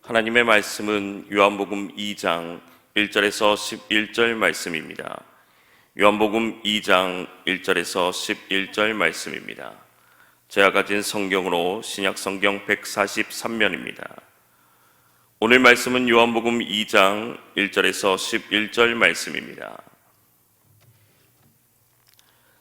하나님의 말씀은 요한복음 2장 1절에서 11절 말씀입니다. 요한복음 2장 1절에서 11절 말씀입니다. 제가 가진 성경으로 신약성경 143면입니다. 오늘 말씀은 요한복음 2장 1절에서 11절 말씀입니다.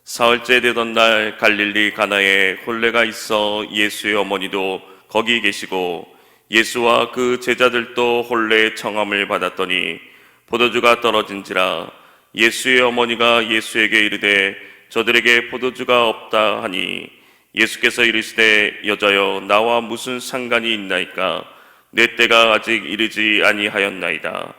사흘째 되던 날 갈릴리 가나에 혼례가 있어 예수의 어머니도 거기 계시고 예수와 그 제자들도 혼례의 청함을 받았더니 포도주가 떨어진지라 예수의 어머니가 예수에게 이르되 저들에게 포도주가 없다 하니 예수께서 이르시되 여자여 나와 무슨 상관이 있나이까 내 때가 아직 이르지 아니하였나이다.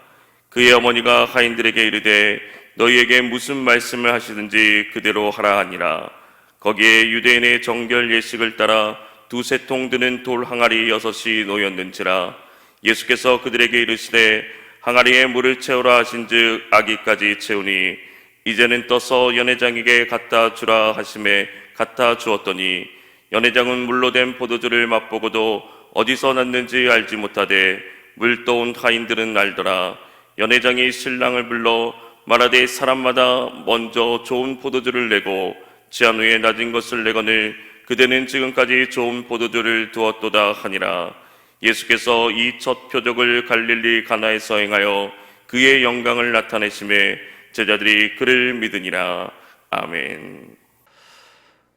그의 어머니가 하인들에게 이르되 너희에게 무슨 말씀을 하시든지 그대로 하라 하니라. 거기에 유대인의 정결 예식을 따라 두세 통 드는 돌 항아리 6이 놓였는지라. 예수께서 그들에게 이르시되 항아리에 물을 채우라 하신즉 아기까지 채우니 이제는 떠서 연회장에게 갖다 주라 하심에 갖다 주었더니 연회장은 물로 된 포도주를 맛보고도 어디서 났는지 알지 못하되 물 떠온 하인들은 알더라. 연회장이 신랑을 불러 말하되 사람마다 먼저 좋은 포도주를 내고 취한 후에 낮은 것을 내거늘 그대는 지금까지 좋은 포도주를 두었도다 하니라. 예수께서 이 첫 표적을 갈릴리 가나에서 행하여 그의 영광을 나타내심에 제자들이 그를 믿으니라. 아멘.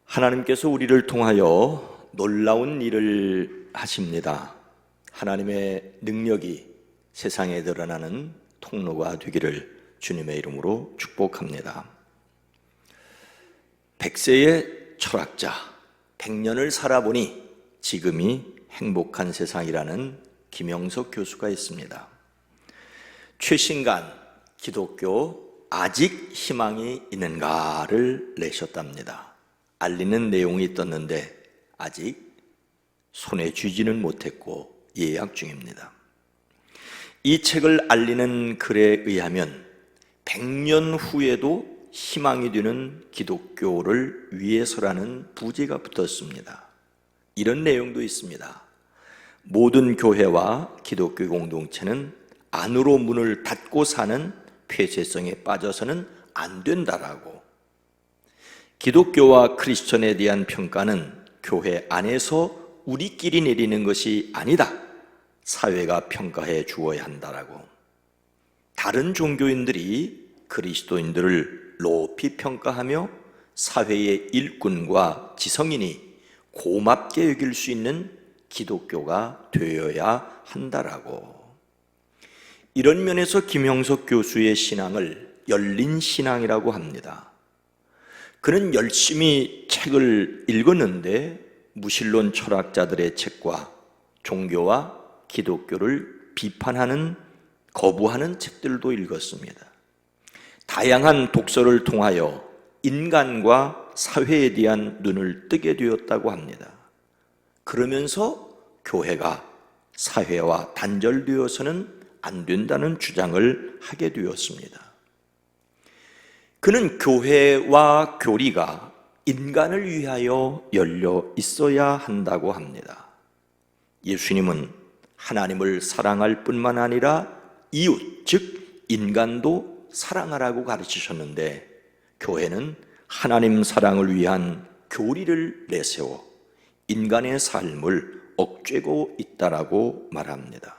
하나님께서 우리를 통하여 놀라운 일을 하십니다. 하나님의 능력이 세상에 드러나는 통로가 되기를 주님의 이름으로 축복합니다. 100세의 철학자, 100년을 살아보니 지금이 행복한 세상이라는 김영석 교수가 있습니다. 최신간 기독교 아직 희망이 있는가를 내셨답니다. 알리는 내용이 떴는데 아직 손에 쥐지는 못했고 예약 중입니다. 이 책을 알리는 글에 의하면 100년 후에도 희망이 되는 기독교를 위해서라는 부제가 붙었습니다. 이런 내용도 있습니다. 모든 교회와 기독교 공동체는 안으로 문을 닫고 사는 폐쇄성에 빠져서는 안 된다라고. 기독교와 크리스천에 대한 평가는 교회 안에서 우리끼리 내리는 것이 아니다. 사회가 평가해 주어야 한다라고. 다른 종교인들이 그리스도인들을 높이 평가하며 사회의 일꾼과 지성인이 고맙게 여길 수 있는 기독교가 되어야 한다라고. 이런 면에서 김영석 교수의 신앙을 열린 신앙이라고 합니다. 그는 열심히 책을 읽었는데 무신론 철학자들의 책과 종교와 기독교를 비판하는, 거부하는 책들도 읽었습니다. 다양한 독서를 통하여 인간과 사회에 대한 눈을 뜨게 되었다고 합니다. 그러면서 교회가 사회와 단절되어서는 안 된다는 주장을 하게 되었습니다. 그는 교회와 교리가 인간을 위하여 열려 있어야 한다고 합니다. 예수님은 하나님을 사랑할 뿐만 아니라 이웃, 즉 인간도 사랑하라고 가르치셨는데 교회는 하나님 사랑을 위한 교리를 내세워 인간의 삶을 억제고 있다라고 말합니다.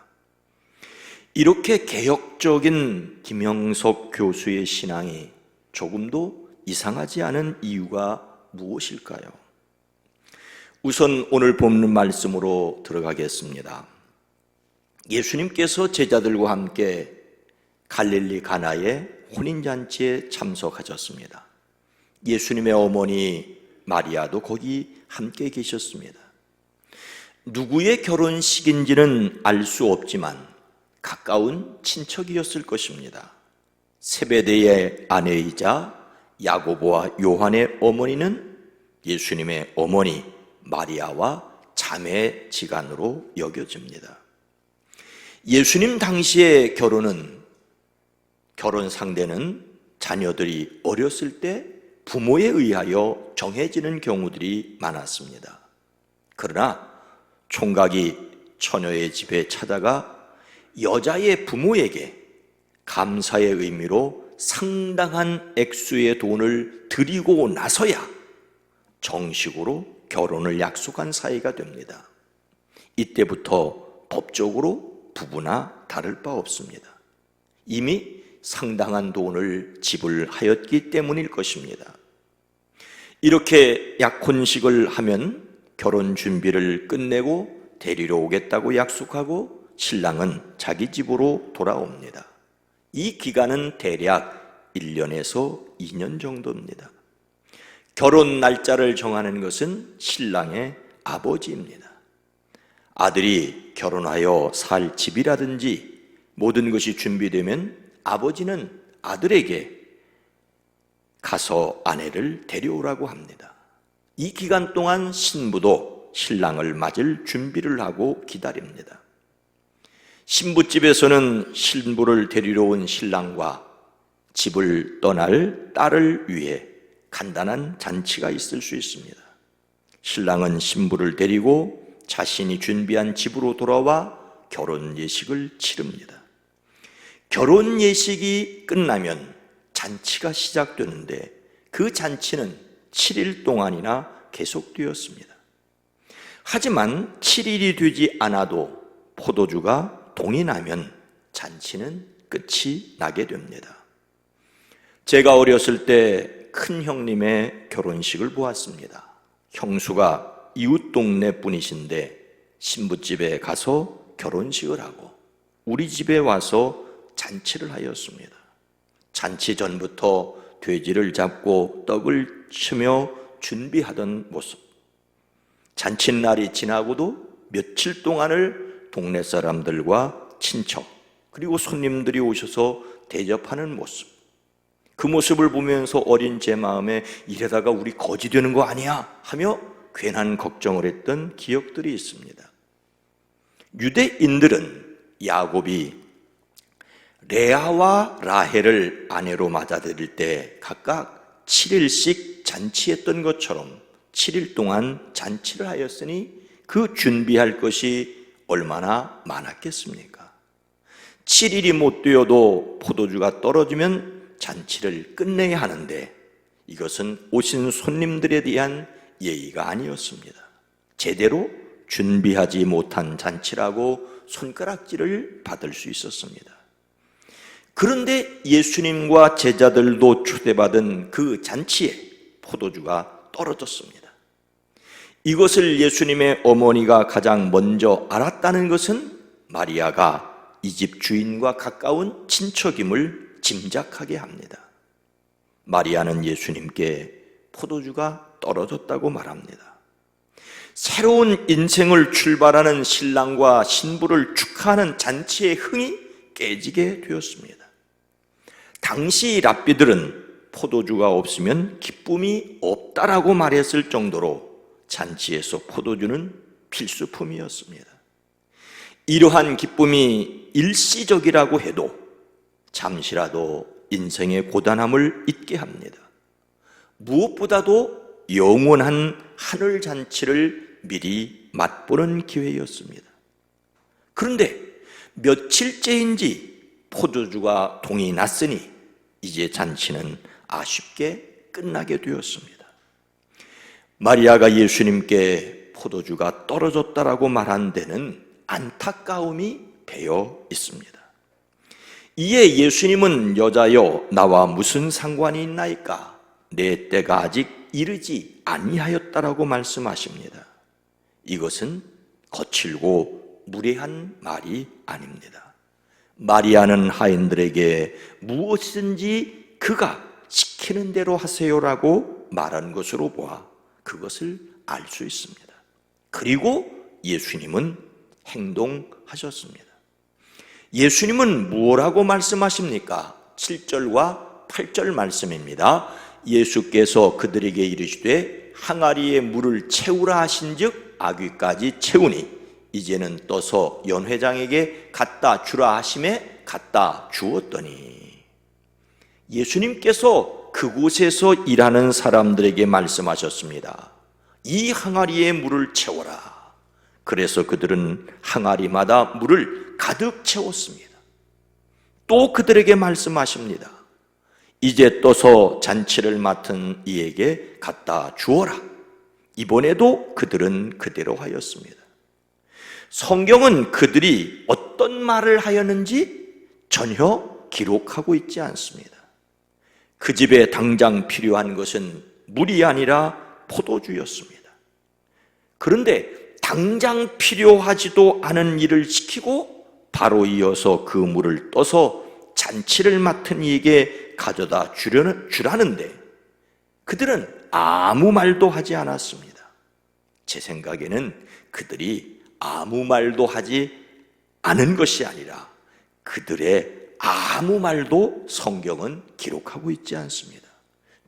이렇게 개혁적인 김영석 교수의 신앙이 조금도 이상하지 않은 이유가 무엇일까요? 우선 오늘 본문 말씀으로 들어가겠습니다. 예수님께서 제자들과 함께 갈릴리 가나의 혼인잔치에 참석하셨습니다. 예수님의 어머니 마리아도 거기 함께 계셨습니다. 누구의 결혼식인지는 알 수 없지만 가까운 친척이었을 것입니다. 세베대의 아내이자 야고보와 요한의 어머니는 예수님의 어머니 마리아와 자매지간으로 여겨집니다. 예수님 당시의 결혼 상대는 자녀들이 어렸을 때 부모에 의하여 정해지는 경우들이 많았습니다. 그러나 총각이 처녀의 집에 찾아가 여자의 부모에게 감사의 의미로 상당한 액수의 돈을 드리고 나서야 정식으로 결혼을 약속한 사이가 됩니다. 이때부터 법적으로 부부나 다를 바 없습니다. 이미 상당한 돈을 지불하였기 때문일 것입니다. 이렇게 약혼식을 하면 결혼 준비를 끝내고 데리러 오겠다고 약속하고 신랑은 자기 집으로 돌아옵니다. 이 기간은 대략 1년에서 2년 정도입니다. 결혼 날짜를 정하는 것은 신랑의 아버지입니다. 아들이 결혼하여 살 집이라든지 모든 것이 준비되면 아버지는 아들에게 가서 아내를 데려오라고 합니다. 이 기간 동안 신부도 신랑을 맞을 준비를 하고 기다립니다. 신부집에서는 신부를 데리러 온 신랑과 집을 떠날 딸을 위해 간단한 잔치가 있을 수 있습니다. 신랑은 신부를 데리고 자신이 준비한 집으로 돌아와 결혼 예식을 치릅니다. 결혼 예식이 끝나면 잔치가 시작되는데 그 잔치는 7일 동안이나 계속되었습니다. 하지만 7일이 되지 않아도 포도주가 동이 나면 잔치는 끝이 나게 됩니다. 제가 어렸을 때 큰 형님의 결혼식을 보았습니다. 형수가 이웃 동네 분이신데 신부집에 가서 결혼식을 하고 우리 집에 와서 잔치를 하였습니다. 잔치 전부터 돼지를 잡고 떡을 치며 준비하던 모습. 잔칫날이 지나고도 며칠 동안을 동네 사람들과 친척 그리고 손님들이 오셔서 대접하는 모습. 그 모습을 보면서 어린 제 마음에 이러다가 우리 거지 되는 거 아니야? 하며 괜한 걱정을 했던 기억들이 있습니다. 유대인들은 야곱이 레아와 라헬을 아내로 맞아들일 때 각각 7일씩 잔치했던 것처럼 7일 동안 잔치를 하였으니 그 준비할 것이 얼마나 많았겠습니까? 7일이 못 되어도 포도주가 떨어지면 잔치를 끝내야 하는데 이것은 오신 손님들에 대한 예의가 아니었습니다. 제대로 준비하지 못한 잔치라고 손가락질을 받을 수 있었습니다. 그런데 예수님과 제자들도 초대받은 그 잔치에 포도주가 떨어졌습니다. 이것을 예수님의 어머니가 가장 먼저 알았다는 것은 마리아가 이 집 주인과 가까운 친척임을 짐작하게 합니다. 마리아는 예수님께 포도주가 떨어졌다고 말합니다. 새로운 인생을 출발하는 신랑과 신부를 축하하는 잔치의 흥이 깨지게 되었습니다. 당시 랍비들은 포도주가 없으면 기쁨이 없다라고 말했을 정도로 잔치에서 포도주는 필수품이었습니다. 이러한 기쁨이 일시적이라고 해도 잠시라도 인생의 고단함을 잊게 합니다. 무엇보다도 영원한 하늘 잔치를 미리 맛보는 기회였습니다. 그런데 며칠째인지 포도주가 동이 났으니 이제 잔치는 아쉽게 끝나게 되었습니다. 마리아가 예수님께 포도주가 떨어졌다라고 말한 데는 안타까움이 배어 있습니다. 이에 예수님은 여자여 나와 무슨 상관이 있나이까? 내 때가 아직 이르지 아니하였다라고 말씀하십니다. 이것은 거칠고 무례한 말이 아닙니다. 마리아는 하인들에게 무엇이든지 그가 시키는 대로 하세요라고 말한 것으로 보아 그것을 알 수 있습니다. 그리고 예수님은 행동하셨습니다. 예수님은 뭐라고 말씀하십니까? 7절과 8절 말씀입니다. 예수께서 그들에게 이르시되 항아리에 물을 채우라 하신즉 아귀까지 채우니 이제는 떠서 연회장에게 갖다 주라 하심에 갖다 주었더니, 예수님께서 그곳에서 일하는 사람들에게 말씀하셨습니다. 이 항아리에 물을 채워라. 그래서 그들은 항아리마다 물을 가득 채웠습니다. 또 그들에게 말씀하십니다. 이제 떠서 잔치를 맡은 이에게 갖다 주어라. 이번에도 그들은 그대로 하였습니다. 성경은 그들이 어떤 말을 하였는지 전혀 기록하고 있지 않습니다. 그 집에 당장 필요한 것은 물이 아니라 포도주였습니다. 그런데 당장 필요하지도 않은 일을 시키고 바로 이어서 그 물을 떠서 잔치를 맡은 이에게 가져다 주라는데 그들은 아무 말도 하지 않았습니다. 제 생각에는 그들이 아무 말도 하지 않은 것이 아니라 그들의 아무 말도 성경은 기록하고 있지 않습니다.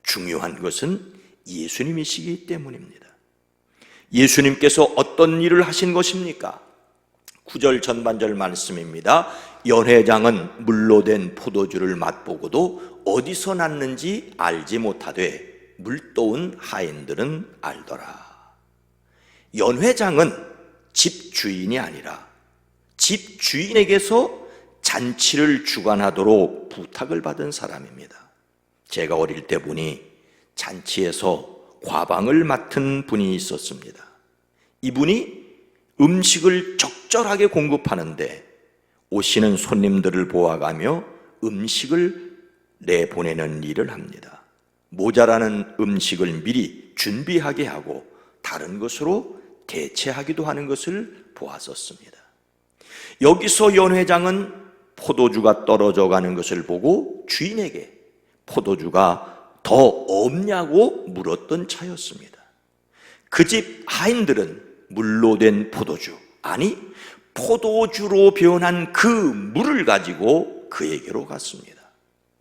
중요한 것은 예수님이시기 때문입니다. 예수님께서 어떤 일을 하신 것입니까? 9절 전반절 말씀입니다. 연회장은 물로 된 포도주를 맛보고도 어디서 났는지 알지 못하되 물도운 하인들은 알더라. 연회장은 집 주인이 아니라 집 주인에게서 잔치를 주관하도록 부탁을 받은 사람입니다. 제가 어릴 때 보니 잔치에서 과방을 맡은 분이 있었습니다. 이분이 음식을 적절하게 공급하는데 오시는 손님들을 보아가며 음식을 내보내는 일을 합니다. 모자라는 음식을 미리 준비하게 하고 다른 것으로 대체하기도 하는 것을 보았었습니다. 여기서 연회장은 포도주가 떨어져 가는 것을 보고 주인에게 포도주가 더 없냐고 물었던 차였습니다. 그 집 하인들은 물로 된 포도주, 아니 포도주로 변한 그 물을 가지고 그에게로 갔습니다.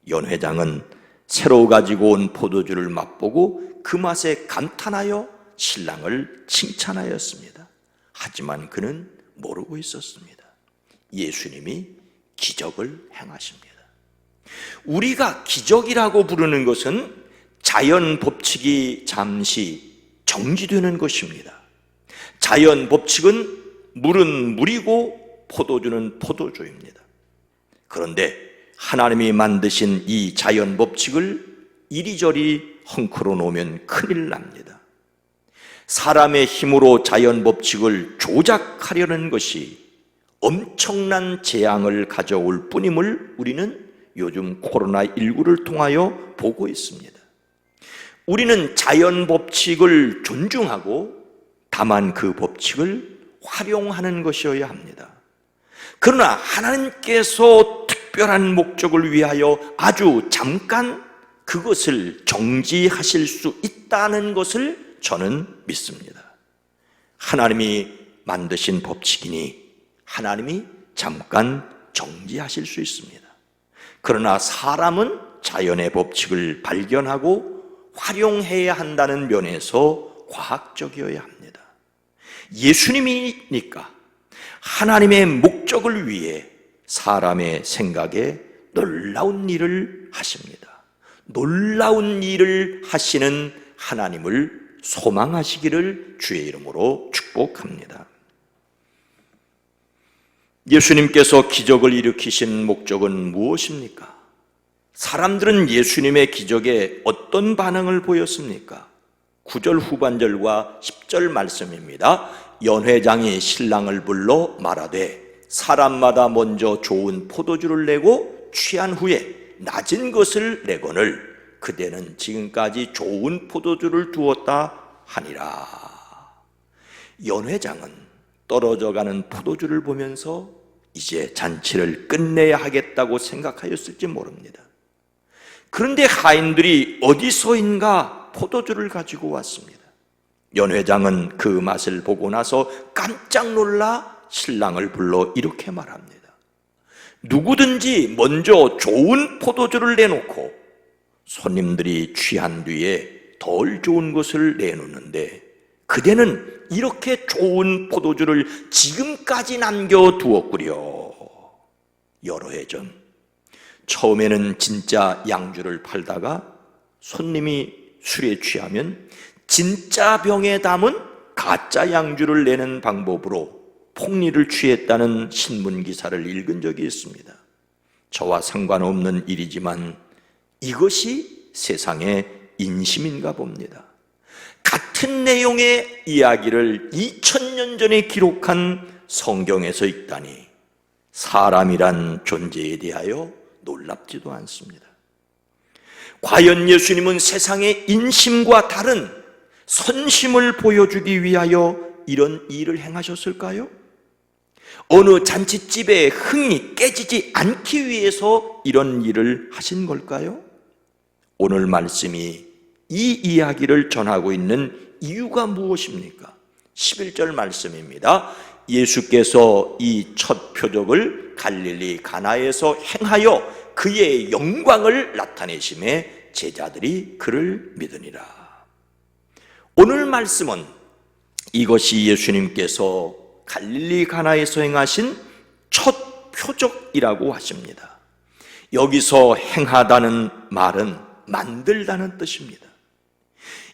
연회장은 새로 가지고 온 포도주를 맛보고 그 맛에 감탄하여 신랑을 칭찬하였습니다. 하지만 그는 모르고 있었습니다. 예수님이 기적을 행하십니다. 우리가 기적이라고 부르는 것은 자연 법칙이 잠시 정지되는 것입니다. 자연 법칙은 물은 물이고 포도주는 포도주입니다. 그런데 하나님이 만드신 이 자연 법칙을 이리저리 헝클어 놓으면 큰일 납니다. 사람의 힘으로 자연 법칙을 조작하려는 것이 엄청난 재앙을 가져올 뿐임을 우리는 요즘 코로나19를 통하여 보고 있습니다. 우리는 자연 법칙을 존중하고 다만 그 법칙을 활용하는 것이어야 합니다. 그러나 하나님께서 특별한 목적을 위하여 아주 잠깐 그것을 정지하실 수 있다는 것을 저는 믿습니다. 하나님이 만드신 법칙이니 하나님이 잠깐 정지하실 수 있습니다. 그러나 사람은 자연의 법칙을 발견하고 활용해야 한다는 면에서 과학적이어야 합니다. 예수님이니까 하나님의 목적을 위해 사람의 생각에 놀라운 일을 하십니다. 놀라운 일을 하시는 하나님을 소망하시기를 주의 이름으로 축복합니다. 예수님께서 기적을 일으키신 목적은 무엇입니까? 사람들은 예수님의 기적에 어떤 반응을 보였습니까? 9절 후반절과 10절 말씀입니다. 연회장이 신랑을 불러 말하되 사람마다 먼저 좋은 포도주를 내고 취한 후에 낮은 것을 내거늘 그대는 지금까지 좋은 포도주를 두었다 하니라. 연회장은 떨어져가는 포도주를 보면서 이제 잔치를 끝내야 하겠다고 생각하였을지 모릅니다. 그런데 하인들이 어디서인가 포도주를 가지고 왔습니다. 연회장은 그 맛을 보고 나서 깜짝 놀라 신랑을 불러 이렇게 말합니다. 누구든지 먼저 좋은 포도주를 내놓고 손님들이 취한 뒤에 덜 좋은 것을 내놓는데 그대는 이렇게 좋은 포도주를 지금까지 남겨두었구려. 여러 해 전 처음에는 진짜 양주를 팔다가 손님이 술에 취하면 진짜 병에 담은 가짜 양주를 내는 방법으로 폭리를 취했다는 신문 기사를 읽은 적이 있습니다. 저와 상관없는 일이지만 이것이 세상의 인심인가 봅니다. 같은 내용의 이야기를 2000년 전에 기록한 성경에서 읽다니 사람이란 존재에 대하여 놀랍지도 않습니다. 과연 예수님은 세상의 인심과 다른 선심을 보여주기 위하여 이런 일을 행하셨을까요? 어느 잔치집의 흥이 깨지지 않기 위해서 이런 일을 하신 걸까요? 오늘 말씀이 이 이야기를 전하고 있는 이유가 무엇입니까? 11절 말씀입니다. 예수께서 이 첫 표적을 갈릴리 가나에서 행하여 그의 영광을 나타내심에 제자들이 그를 믿으니라. 오늘 말씀은 이것이 예수님께서 갈릴리 가나에서 행하신 첫 표적이라고 하십니다. 여기서 행하다는 말은 만들다는 뜻입니다.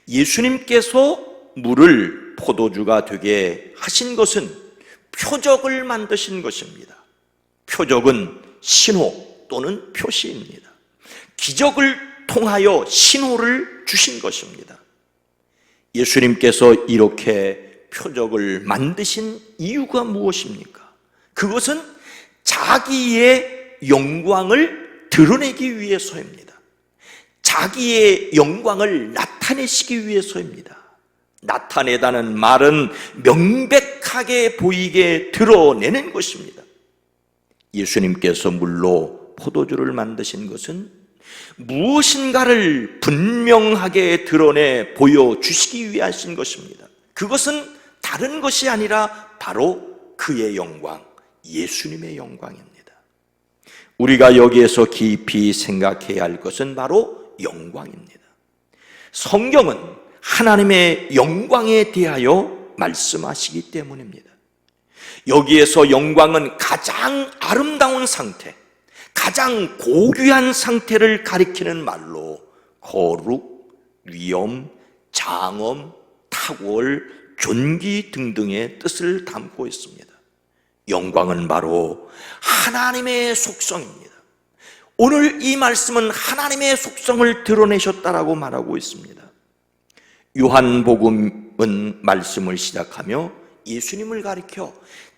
예수님께서 물을 포도주가 되게 하신 것은 표적을 만드신 것입니다. 표적은 신호 또는 표시입니다. 기적을 통하여 신호를 주신 것입니다. 예수님께서 이렇게 표적을 만드신 이유가 무엇입니까? 그것은 자기의 영광을 드러내기 위해서입니다. 자기의 영광을 나타내시기 위해서입니다. 나타내다는 말은 명백하게 보이게 드러내는 것입니다. 예수님께서 물로 포도주를 만드신 것은 무엇인가를 분명하게 드러내 보여주시기 위해 하신 것입니다. 그것은 다른 것이 아니라 바로 그의 영광, 예수님의 영광입니다. 우리가 여기에서 깊이 생각해야 할 것은 바로 영광입니다. 성경은 하나님의 영광에 대하여 말씀하시기 때문입니다. 여기에서 영광은 가장 아름다운 상태, 가장 고귀한 상태를 가리키는 말로 거룩, 위엄, 장엄, 탁월, 존귀 등등의 뜻을 담고 있습니다. 영광은 바로 하나님의 속성입니다. 오늘 이 말씀은 하나님의 속성을 드러내셨다라고 말하고 있습니다. 요한복음은 말씀을 시작하며 예수님을 가리켜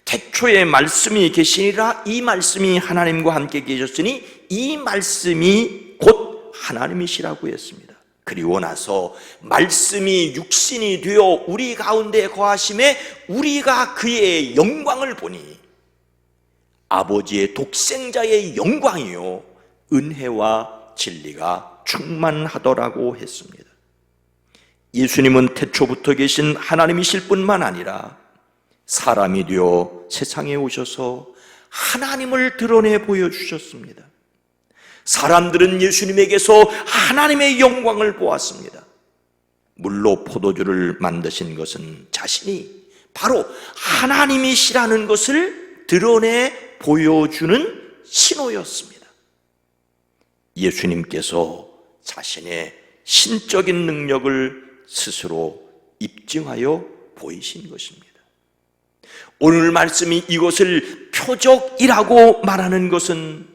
태초에 말씀이 계시니라, 이 말씀이 하나님과 함께 계셨으니 이 말씀이 곧 하나님이시라고 했습니다. 그리고 나서 말씀이 육신이 되어 우리 가운데 거하심에 우리가 그의 영광을 보니 아버지의 독생자의 영광이요 은혜와 진리가 충만하더라고 했습니다. 예수님은 태초부터 계신 하나님이실 뿐만 아니라 사람이 되어 세상에 오셔서 하나님을 드러내 보여주셨습니다. 사람들은 예수님에게서 하나님의 영광을 보았습니다. 물로 포도주를 만드신 것은 자신이 바로 하나님이시라는 것을 드러내 보여주는 신호였습니다. 예수님께서 자신의 신적인 능력을 스스로 입증하여 보이신 것입니다. 오늘 말씀이 이것을 표적이라고 말하는 것은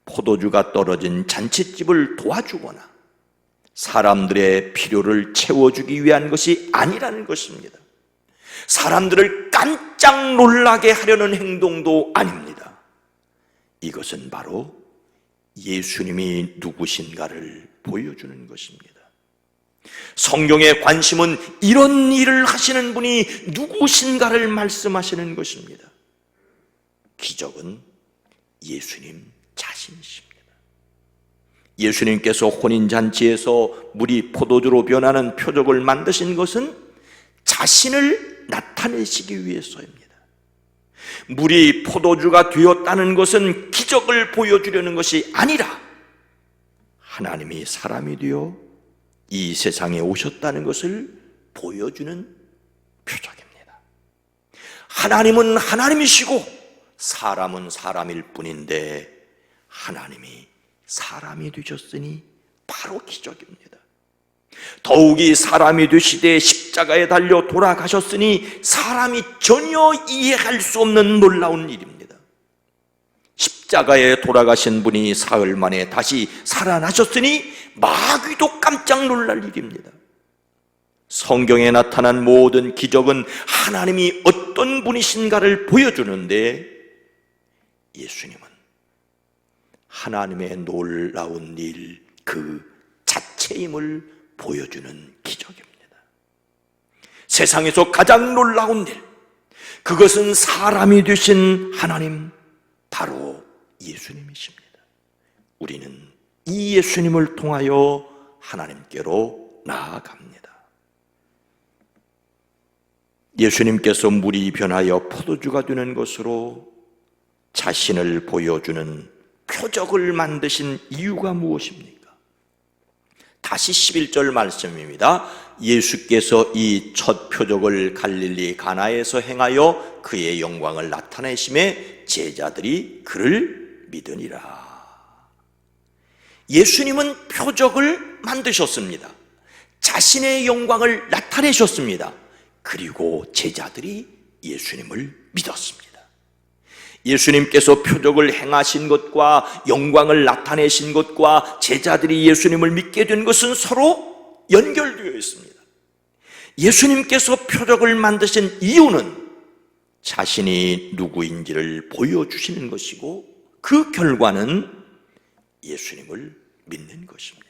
포도주가 떨어진 잔치집을 도와주거나 사람들의 필요를 채워주기 위한 것이 아니라는 것입니다. 사람들을 깜짝 놀라게 하려는 행동도 아닙니다. 이것은 바로 예수님이 누구신가를 보여주는 것입니다. 성경의 관심은 이런 일을 하시는 분이 누구신가를 말씀하시는 것입니다. 기적은 예수님 자신이십니다. 예수님께서 혼인잔치에서 물이 포도주로 변하는 표적을 만드신 것은 자신을 나타내시기 위해서입니다. 물이 포도주가 되었다는 것은 기적을 보여주려는 것이 아니라 하나님이 사람이 되어 이 세상에 오셨다는 것을 보여주는 표적입니다. 하나님은 하나님이시고 사람은 사람일 뿐인데 하나님이 사람이 되셨으니 바로 기적입니다. 더욱이 사람이 되시되 십자가에 달려 돌아가셨으니 사람이 전혀 이해할 수 없는 놀라운 일입니다. 십자가에 돌아가신 분이 사흘 만에 다시 살아나셨으니 마귀도 깜짝 놀랄 일입니다. 성경에 나타난 모든 기적은 하나님이 어떤 분이신가를 보여주는데, 예수님은 하나님의 놀라운 일 그 자체임을 보여주는 기적입니다. 세상에서 가장 놀라운 일, 그것은 사람이 되신 하나님, 바로 예수님이십니다. 우리는 이 예수님을 통하여 하나님께로 나아갑니다. 예수님께서 물이 변하여 포도주가 되는 것으로 자신을 보여주는 표적을 만드신 이유가 무엇입니까? 다시 11절 말씀입니다. 예수께서 이 첫 표적을 갈릴리 가나에서 행하여 그의 영광을 나타내심에 제자들이 그를 믿으니라. 예수님은 표적을 만드셨습니다. 자신의 영광을 나타내셨습니다. 그리고 제자들이 예수님을 믿었습니다. 예수님께서 표적을 행하신 것과 영광을 나타내신 것과 제자들이 예수님을 믿게 된 것은 서로 연결되어 있습니다. 예수님께서 표적을 만드신 이유는 자신이 누구인지를 보여주시는 것이고, 그 결과는 예수님을 믿는 것입니다.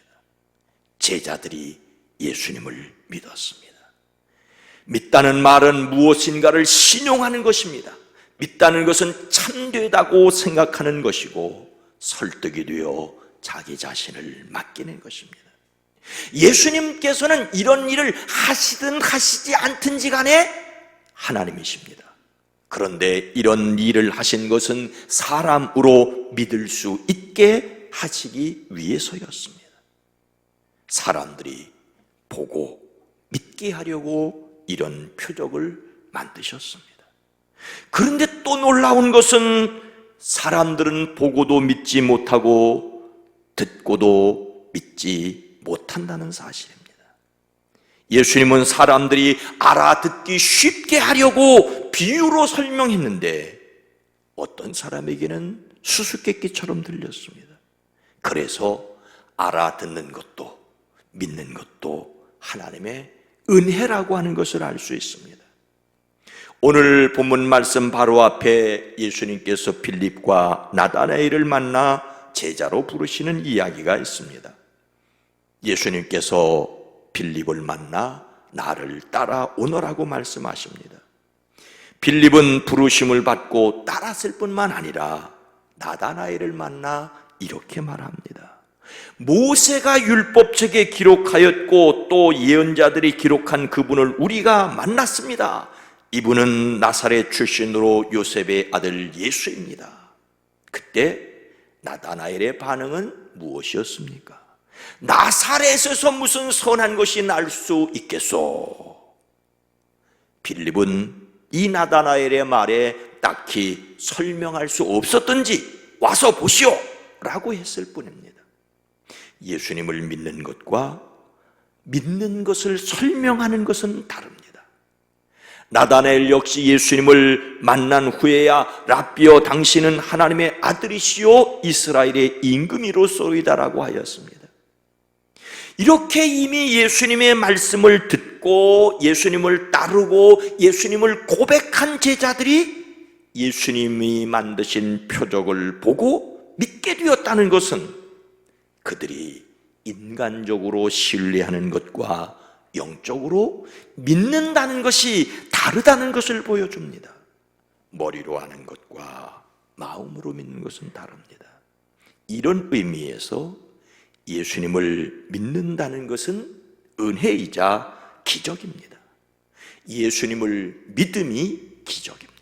제자들이 예수님을 믿었습니다. 믿다는 말은 무엇인가를 신용하는 것입니다. 믿다는 것은 참되다고 생각하는 것이고, 설득이 되어 자기 자신을 맡기는 것입니다. 예수님께서는 이런 일을 하시든 하시지 않든지 간에 하나님이십니다. 그런데 이런 일을 하신 것은 사람으로 믿을 수 있게 하시기 위해서였습니다. 사람들이 보고 믿게 하려고 이런 표적을 만드셨습니다. 그런데 또 놀라운 것은 사람들은 보고도 믿지 못하고 듣고도 믿지 못한다는 사실입니다. 예수님은 사람들이 알아듣기 쉽게 하려고 비유로 설명했는데 어떤 사람에게는 수수께끼처럼 들렸습니다. 그래서 알아듣는 것도 믿는 것도 하나님의 은혜라고 하는 것을 알 수 있습니다. 오늘 본문 말씀 바로 앞에 예수님께서 빌립과 나다나엘을 만나 제자로 부르시는 이야기가 있습니다. 예수님께서 빌립을 만나 나를 따라오너라고 말씀하십니다. 빌립은 부르심을 받고 따랐을 뿐만 아니라 나다나엘을 만나 이렇게 말합니다. 모세가 율법책에 기록하였고 또 예언자들이 기록한 그분을 우리가 만났습니다. 이분은 나사렛 출신으로 요셉의 아들 예수입니다. 그때 나다나엘의 반응은 무엇이었습니까? 나사렛에서 무슨 선한 것이 날 수 있겠소? 빌립은 이 나다나엘의 말에 딱히 설명할 수 없었던지 와서 보시오 라고 했을 뿐입니다. 예수님을 믿는 것과 믿는 것을 설명하는 것은 다릅니다. 나다나엘 역시 예수님을 만난 후에야 랍비여 당신은 하나님의 아들이시요 이스라엘의 임금이로소이다라고 하였습니다. 이렇게 이미 예수님의 말씀을 듣고 예수님을 따르고 예수님을 고백한 제자들이 예수님이 만드신 표적을 보고 믿게 되었다는 것은 그들이 인간적으로 신뢰하는 것과 영적으로 믿는다는 것이 다르다는 것을 보여줍니다. 머리로 하는 것과 마음으로 믿는 것은 다릅니다. 이런 의미에서 예수님을 믿는다는 것은 은혜이자 기적입니다. 예수님을 믿음이 기적입니다.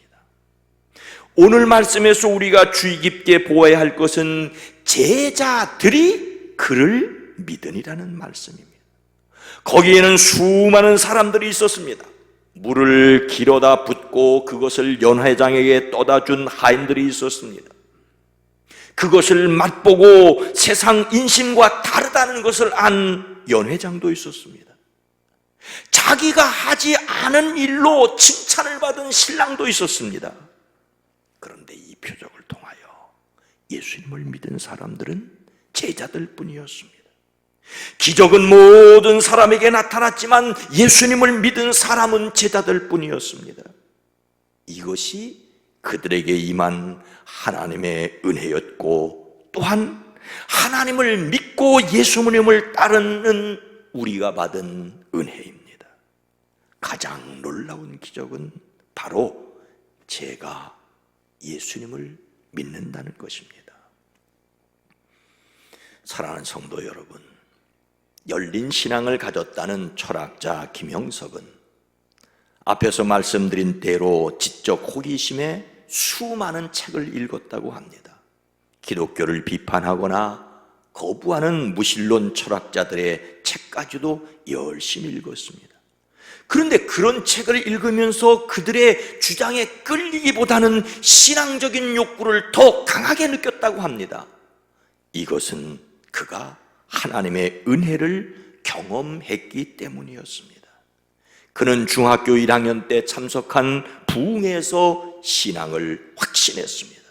오늘 말씀에서 우리가 주의 깊게 보아야 할 것은 제자들이 그를 믿으니라는 말씀입니다. 거기에는 수많은 사람들이 있었습니다. 물을 길어다 붓고 그것을 연회장에게 떠다 준 하인들이 있었습니다. 그것을 맛보고 세상 인심과 다르다는 것을 안 연회장도 있었습니다. 자기가 하지 않은 일로 칭찬을 받은 신랑도 있었습니다. 그런데 이 표적을 통하여 예수님을 믿은 사람들은 제자들 뿐이었습니다. 기적은 모든 사람에게 나타났지만 예수님을 믿은 사람은 제자들 뿐이었습니다. 이것이 그들에게 임한 하나님의 은혜였고, 또한 하나님을 믿고 예수님을 따르는 우리가 받은 은혜입니다. 가장 놀라운 기적은 바로 제가 예수님을 믿는다는 것입니다. 사랑하는 성도 여러분, 열린 신앙을 가졌다는 철학자 김형석은 앞에서 말씀드린 대로 지적 호기심에 수많은 책을 읽었다고 합니다. 기독교를 비판하거나 거부하는 무신론 철학자들의 책까지도 열심히 읽었습니다. 그런데 그런 책을 읽으면서 그들의 주장에 끌리기보다는 신앙적인 욕구를 더 강하게 느꼈다고 합니다. 이것은 그가 하나님의 은혜를 경험했기 때문이었습니다. 그는 중학교 1학년 때 참석한 부흥회에서 신앙을 확신했습니다.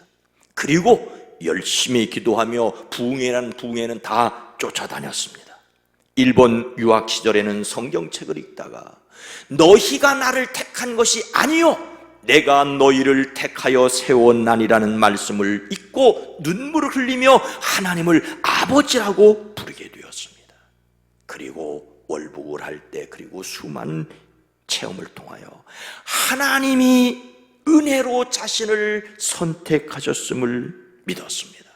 그리고 열심히 기도하며 부흥회는 다 쫓아다녔습니다. 일본 유학 시절에는 성경책을 읽다가 너희가 나를 택한 것이 아니요 내가 너희를 택하여 세웠나니라는 말씀을 읽고 눈물을 흘리며 하나님을 아버지라고 부르게 되었습니다. 그리고 월북을 할 때, 그리고 수많은 체험을 통하여 하나님이 은혜로 자신을 선택하셨음을 믿었습니다.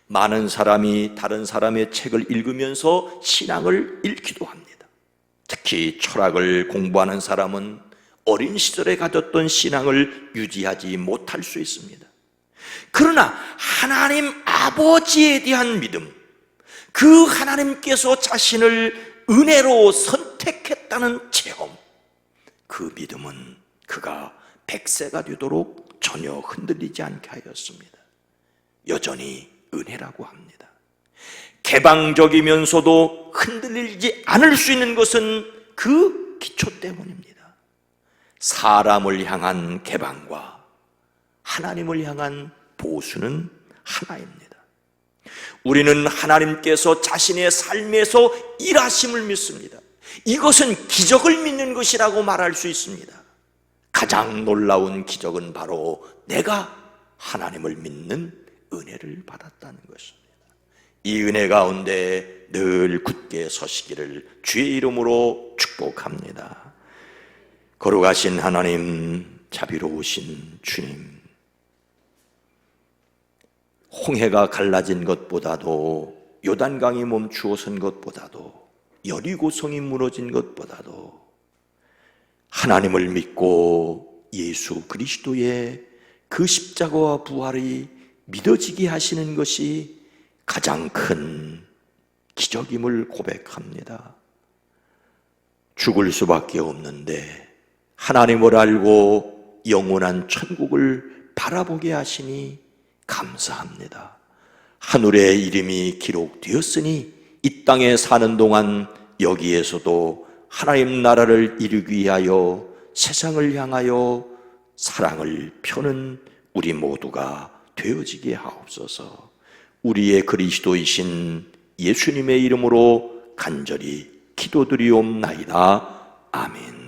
많은 사람이 다른 사람의 책을 읽으면서 신앙을 잃기도 합니다. 특히 철학을 공부하는 사람은 어린 시절에 가졌던 신앙을 유지하지 못할 수 있습니다. 그러나 하나님 아버지에 대한 믿음, 그 하나님께서 자신을 은혜로 선택했다는 체험, 그 믿음은 그가 100세가 되도록 전혀 흔들리지 않게 하였습니다. 여전히 은혜라고 합니다. 개방적이면서도 흔들리지 않을 수 있는 것은 그 기초 때문입니다. 사람을 향한 개방과 하나님을 향한 보수는 하나입니다. 우리는 하나님께서 자신의 삶에서 일하심을 믿습니다. 이것은 기적을 믿는 것이라고 말할 수 있습니다. 가장 놀라운 기적은 바로 내가 하나님을 믿는 은혜를 받았다는 것입니다. 이 은혜 가운데 늘 굳게 서시기를 주의 이름으로 축복합니다. 거룩하신 하나님, 자비로우신 주님, 홍해가 갈라진 것보다도, 요단강이 멈추어 선 것보다도, 여리고성이 무너진 것보다도 하나님을 믿고 예수 그리스도의 그 십자가와 부활이 믿어지게 하시는 것이 가장 큰 기적임을 고백합니다. 죽을 수밖에 없는데 하나님을 알고 영원한 천국을 바라보게 하시니 감사합니다. 하늘에 이름이 기록되었으니 이 땅에 사는 동안 여기에서도 하나님 나라를 이루기 위하여 세상을 향하여 사랑을 펴는 우리 모두가 되어지게 하옵소서. 우리의 그리스도이신 예수님의 이름으로 간절히 기도드리옵나이다. 아멘.